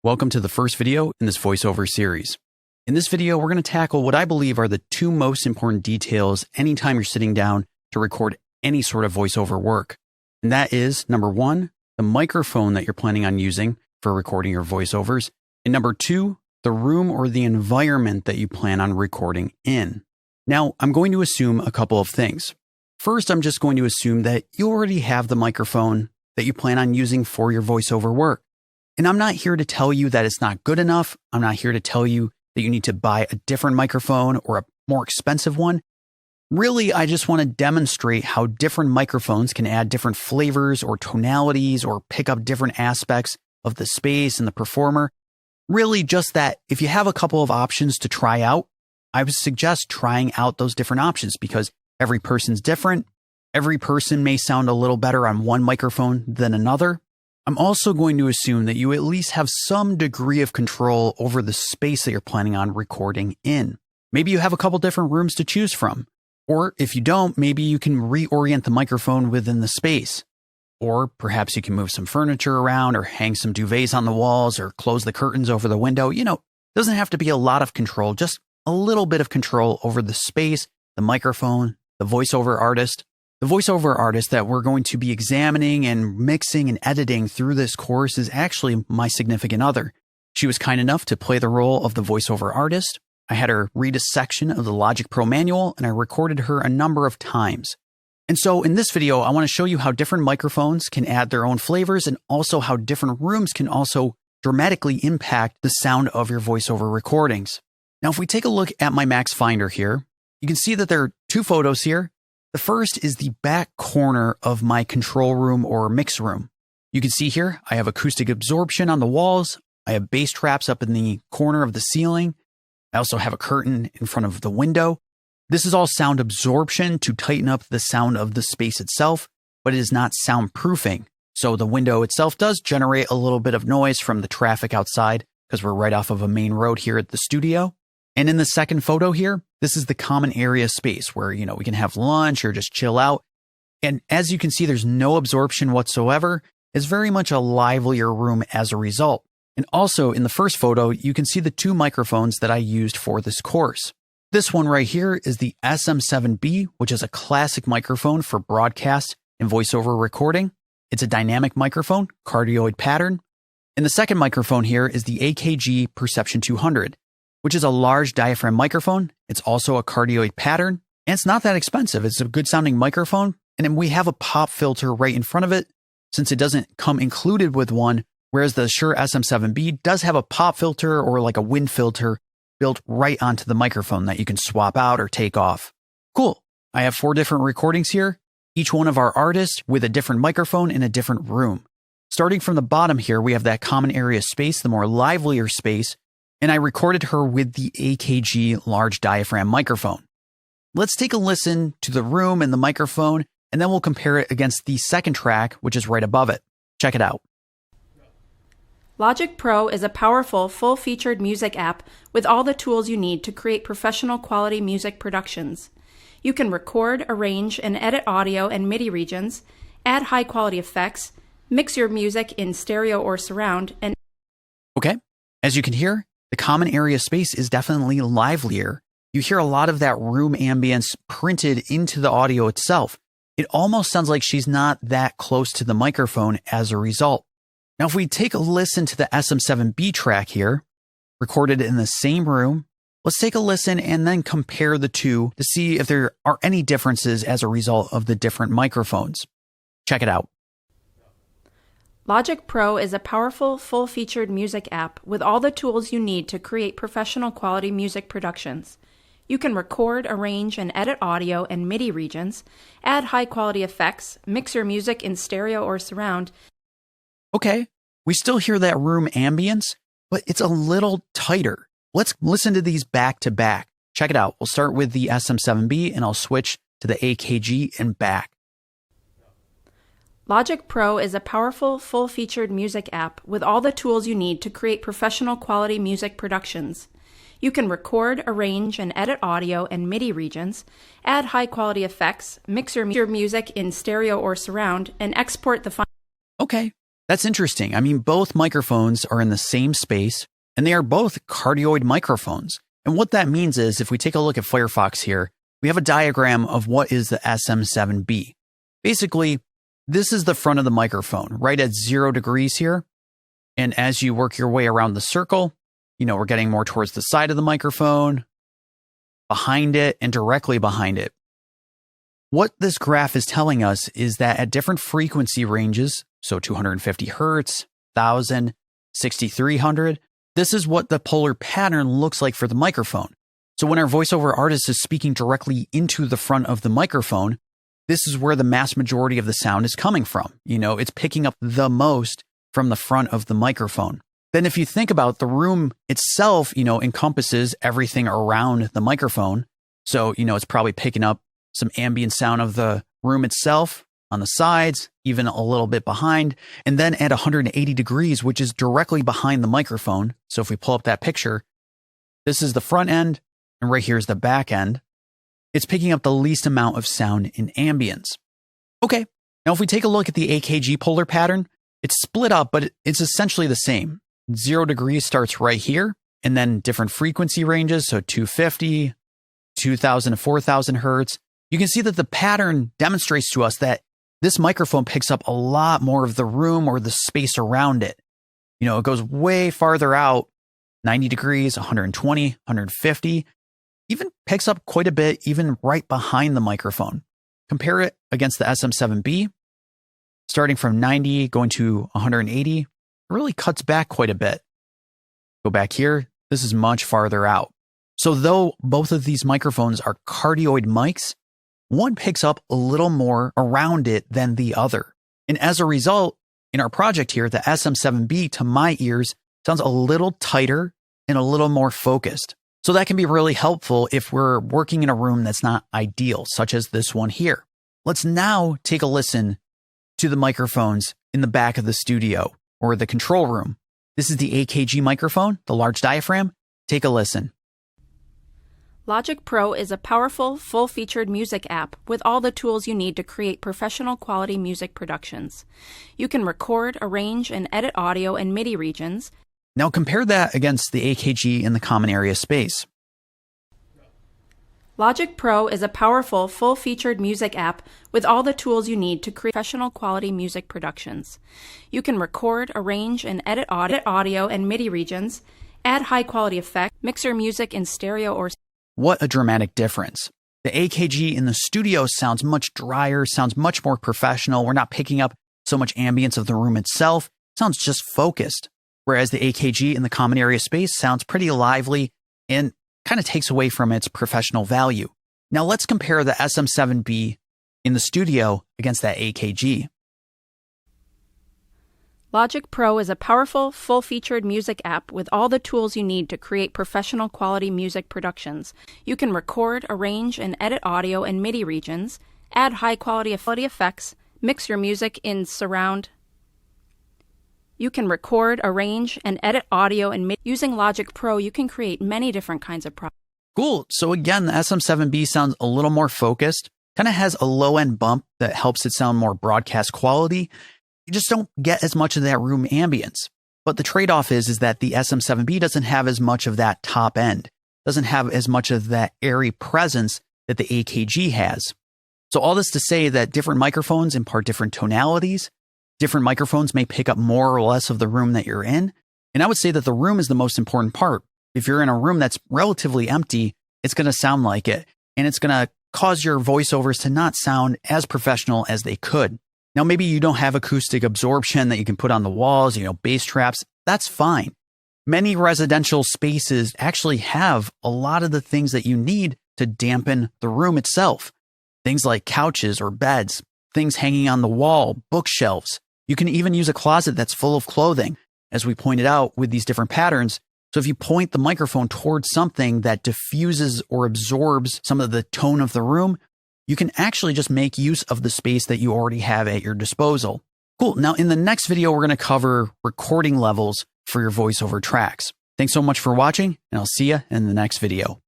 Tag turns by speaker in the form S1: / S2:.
S1: Welcome to the first video in this voiceover series. In this video, we're going to tackle what I believe are the two most important details anytime you're sitting down to record any sort of voiceover work. And that is, number one, the microphone that you're planning on using for recording your voiceovers. And number two, the room or the environment that you plan on recording in. Now, I'm going to assume a couple of things. First, I'm just going to assume that you already have the microphone that you plan on using for your voiceover work. And I'm not here to tell you that it's not good enough. I'm not here to tell you that you need to buy a different microphone or a more expensive one. Really, I just want to demonstrate how different microphones can add different flavors or tonalities or pick up different aspects of the space and the performer. Really just that if you have a couple of options to try out, I would suggest trying out those different options because every person's different. Every person may sound a little better on one microphone than another. I'm also going to assume that you at least have some degree of control over the space that you're planning on recording in. Maybe you have a couple different rooms to choose from. Or if you don't, maybe you can reorient the microphone within the space. Or perhaps you can move some furniture around or hang some duvets on the walls or close the curtains over the window. You know, it doesn't have to be a lot of control, just a little bit of control over the space, the microphone, the voiceover artist. The voiceover artist that we're going to be examining and mixing and editing through this course is actually my significant other. She was kind enough to play the role of the voiceover artist. I had her read a section of the Logic Pro manual and I recorded her a number of times. And so in this video, I want to show you how different microphones can add their own flavors and also how different rooms can also dramatically impact the sound of your voiceover recordings. Now, if we take a look at my Max Finder here, you can see that there are two photos here. The first is the back corner of my control room or mix room. You can see here, I have acoustic absorption on the walls. I have bass traps up in the corner of the ceiling. I also have a curtain in front of the window. This is all sound absorption to tighten up the sound of the space itself, but it is not soundproofing. So the window itself does generate a little bit of noise from the traffic outside because we're right off of a main road here at the studio. And in the second photo here, this is the common area space where, we can have lunch or just chill out. And as you can see, there's no absorption whatsoever. It's very much a livelier room as a result. And also in the first photo, you can see the two microphones that I used for this course. This one right here is the SM7B, which is a classic microphone for broadcast and voiceover recording. It's a dynamic microphone, cardioid pattern. And the second microphone here is the AKG Perception 200. Which is a large diaphragm microphone. It's also a cardioid pattern, and it's not that expensive. It's a good sounding microphone, and then we have a pop filter right in front of it since it doesn't come included with one, whereas the Shure SM7B does have a pop filter or like a wind filter built right onto the microphone that you can swap out or take off. Cool. I have 4 different recordings here, each one of our artists with a different microphone in a different room. Starting from the bottom here, we have that common area space, the more livelier space, and I recorded her with the AKG large diaphragm microphone. Let's take a listen to the room and the microphone, and then we'll compare it against the second track, which is right above it. Check it out.
S2: Logic Pro is a powerful, full-featured music app with all the tools you need to create professional quality music productions. You can record, arrange, and edit audio and MIDI regions, add high-quality effects, mix your music in stereo or surround, and...
S1: Okay, as you can hear, the common area space is definitely livelier. You hear a lot of that room ambience printed into the audio itself. It almost sounds like she's not that close to the microphone as a result. Now, if we take a listen to the SM7B track here, recorded in the same room, let's take a listen and then compare the two to see if there are any differences as a result of the different microphones. Check it out.
S2: Logic Pro is a powerful, full-featured music app with all the tools you need to create professional quality music productions. You can record, arrange, and edit audio and MIDI regions, add high-quality effects, mix your music in stereo or surround.
S1: Okay, we still hear that room ambience, but it's a little tighter. Let's listen to these back to back. Check it out. We'll start with the SM7B and I'll switch to the AKG and back.
S2: Logic Pro is a powerful, full-featured music app with all the tools you need to create professional quality music productions. You can record, arrange, and edit audio and MIDI regions, add high-quality effects, mix your music in stereo or surround, and export the final.
S1: Okay, That's interesting. I mean, both microphones are in the same space and they are both cardioid microphones. And what that means is if we take a look at Firefox here, we have a diagram of what is the SM7B. Basically, this is the front of the microphone right at 0 degrees here. And as you work your way around the circle, we're getting more towards the side of the microphone, behind it, and directly behind it. What this graph is telling us is that at different frequency ranges, so 250 hertz, 1000, 6300, this is what the polar pattern looks like for the microphone. So when our voiceover artist is speaking directly into the front of the microphone, this is where the mass majority of the sound is coming from. It's picking up the most from the front of the microphone. Then if you think about the room itself, encompasses everything around the microphone. So, it's probably picking up some ambient sound of the room itself on the sides, even a little bit behind, and then at 180 degrees, which is directly behind the microphone. So if we pull up that picture, this is the front end, and right here is the back end. It's picking up the least amount of sound in ambience. Okay, now if we take a look at the AKG polar pattern, it's split up, but it's essentially the same. 0 degrees starts right here, and then different frequency ranges, so 250, 2000 to 4000 hertz. You can see that the pattern demonstrates to us that this microphone picks up a lot more of the room or the space around it. It goes way farther out, 90 degrees, 120, 150, even picks up quite a bit even right behind the microphone. Compare it against the SM7B, starting from 90, going to 180, it really cuts back quite a bit. Go back here, this is much farther out. So though both of these microphones are cardioid mics, one picks up a little more around it than the other. And as a result, in our project here, the SM7B to my ears sounds a little tighter and a little more focused. So that can be really helpful if we're working in a room that's not ideal, such as this one here. Let's now take a listen to the microphones in the back of the studio or the control room. This is the AKG microphone, the large diaphragm. Take a listen.
S2: Logic Pro is a powerful, full-featured music app with all the tools you need to create professional quality music productions. You can record, arrange, and edit audio in MIDI regions.
S1: Now compare that against the AKG in the common area space.
S2: Logic Pro is a powerful, full-featured music app with all the tools you need to create professional quality music productions. You can record, arrange, and edit audio and MIDI regions, add high-quality effects, mix your music in stereo or...
S1: What a dramatic difference. The AKG in the studio sounds much drier, sounds much more professional. We're not picking up so much ambience of the room itself. It sounds just focused. Whereas the AKG in the common area space sounds pretty lively and kind of takes away from its professional value. Now let's compare the SM7B in the studio against that AKG.
S2: Logic Pro is a powerful, full-featured music app with all the tools you need to create professional quality music productions. You can record, arrange, and edit audio in MIDI regions, add high-quality effects, mix your music in surround. You can record, arrange, and edit audio in MIDI. Using Logic Pro, you can create many different kinds of products.
S1: Cool. So again, the SM7B sounds a little more focused, kind of has a low-end bump that helps it sound more broadcast quality. You just don't get as much of that room ambience. But the trade-off is that the SM7B doesn't have as much of that top end, doesn't have as much of that airy presence that the AKG has. So all this to say that different microphones impart different tonalities. Different microphones may pick up more or less of the room that you're in. And I would say that the room is the most important part. If you're in a room that's relatively empty, it's going to sound like it. And it's going to cause your voiceovers to not sound as professional as they could. Now, maybe you don't have acoustic absorption that you can put on the walls, bass traps. That's fine. Many residential spaces actually have a lot of the things that you need to dampen the room itself. Things like couches or beds, things hanging on the wall, bookshelves. You can even use a closet that's full of clothing, as we pointed out with these different patterns. So if you point the microphone towards something that diffuses or absorbs some of the tone of the room, you can actually just make use of the space that you already have at your disposal. Cool. Now, in the next video, we're going to cover recording levels for your voiceover tracks. Thanks so much for watching, and I'll see you in the next video.